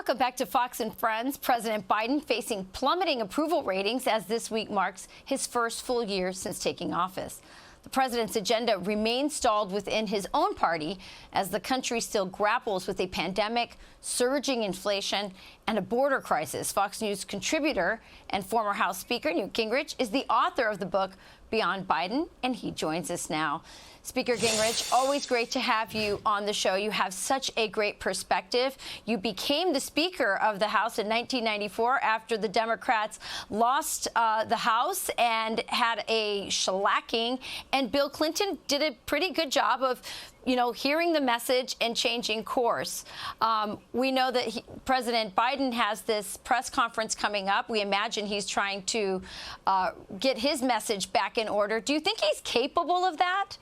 Welcome back to Fox and Friends. President Biden facing plummeting approval ratings as this week marks his first full year since taking office. The president's agenda remains stalled within his own party as the country still grapples with a pandemic, surging inflation, and a border crisis. Fox News contributor and former House Speaker Newt Gingrich is the author of the book Beyond Biden, and he joins us now. Speaker Gingrich, always great to have you on the show. You have such a great perspective. You became the Speaker of the House in 1994 after the Democrats lost the House and had a shellacking. And Bill Clinton did a pretty good job of, hearing the message and changing course. We know that President Biden has this press conference coming up. We imagine he's trying to get his message back in order. Do you think he's capable of that?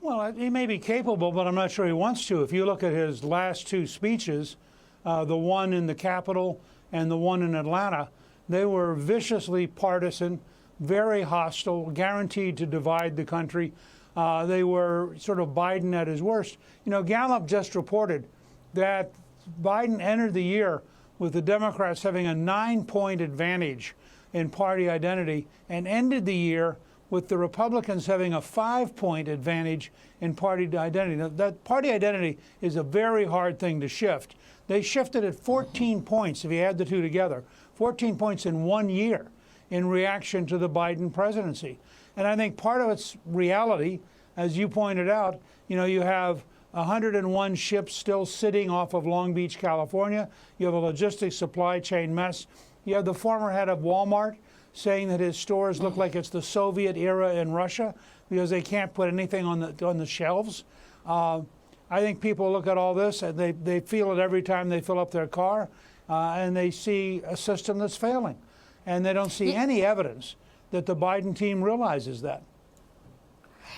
Well, he may be capable, but I'm not sure he wants to. If you look at his last two speeches, the one in the Capitol and the one in Atlanta, they were viciously partisan, very hostile, guaranteed to divide the country. They were sort of Biden at his worst. Gallup just reported that Biden entered the year with the Democrats having a 9-point advantage in party identity and ended the year with the Republicans having a 5-point advantage in party identity. Now, that party identity is a very hard thing to shift. They shifted it 14 points, if you add the two together, 14 points in 1 year in reaction to the Biden presidency. And I think part of its reality, as you pointed out, you have 101 ships still sitting off of Long Beach, California. You have a logistics supply chain mess. You have the former head of Walmart saying that his stores look like it's the Soviet era in Russia because they can't put anything on the shelves. I think people look at all this and they feel it every time they fill up their car, and they see a system that's failing. And they don't see any evidence that the Biden team realizes that.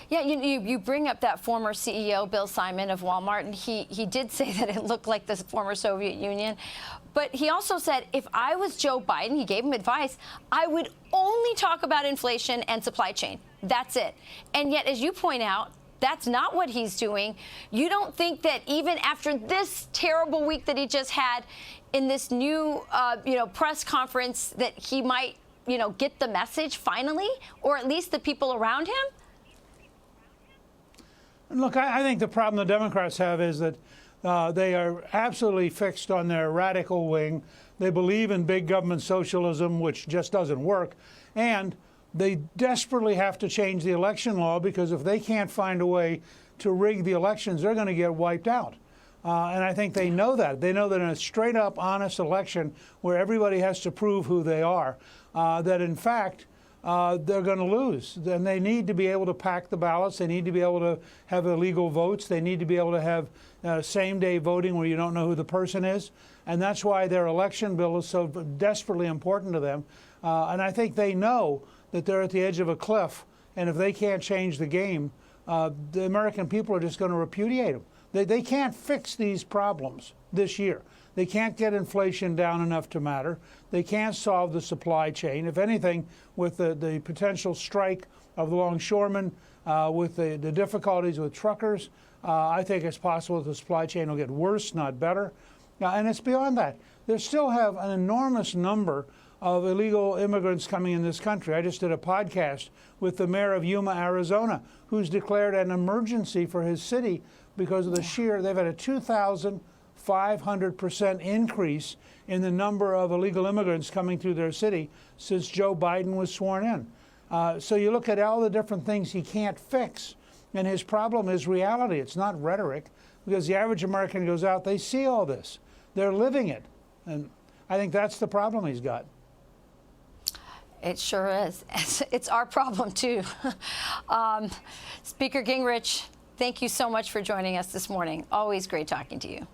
Yeah, you bring up that former CEO, Bill Simon of Walmart, and he did say that it looked like the former Soviet Union. But he also said, if I was Joe Biden, he gave him advice, I would only talk about inflation and supply chain. That's it. And yet, as you point out, that's not what he's doing. You don't think that even after this terrible week that he just had in this new, press conference that he might, get the message finally, or at least the people around him? Look, I think the problem the Democrats have is that they are absolutely fixed on their radical wing. They believe in big government socialism, which just doesn't work. And they desperately have to change the election law because if they can't find a way to rig the elections, they're going to get wiped out. And I think they know that. They know that in a straight up, honest election where everybody has to prove who they are, that in fact, they're going to lose. And they need to be able to pack the ballots. They need to be able to have illegal votes. They need to be able to have same-day voting where you don't know who the person is. And that's why their election bill is so desperately important to them. And I think they know that they're at the edge of a cliff. And if they can't change the game, the American people are just going to repudiate them. They can't fix these problems this year. They can't get inflation down enough to matter. They can't solve the supply chain. If anything, with the potential strike of the longshoremen, with the difficulties with truckers, I think it's possible that the supply chain will get worse, not better. And it's beyond that. They still have an enormous number of illegal immigrants coming in this country. I just did a podcast with the mayor of Yuma, Arizona, who's declared an emergency for his city because of they've had a 2,500% increase in the number of illegal immigrants coming through their city since Joe Biden was sworn in. So you look at all the different things he can't fix, and his problem is reality. It's not rhetoric, because the average American goes out, they see all this. They're living it. And I think that's the problem he's got. It sure is. It's our problem, too. Speaker Gingrich, thank you so much for joining us this morning. Always great talking to you.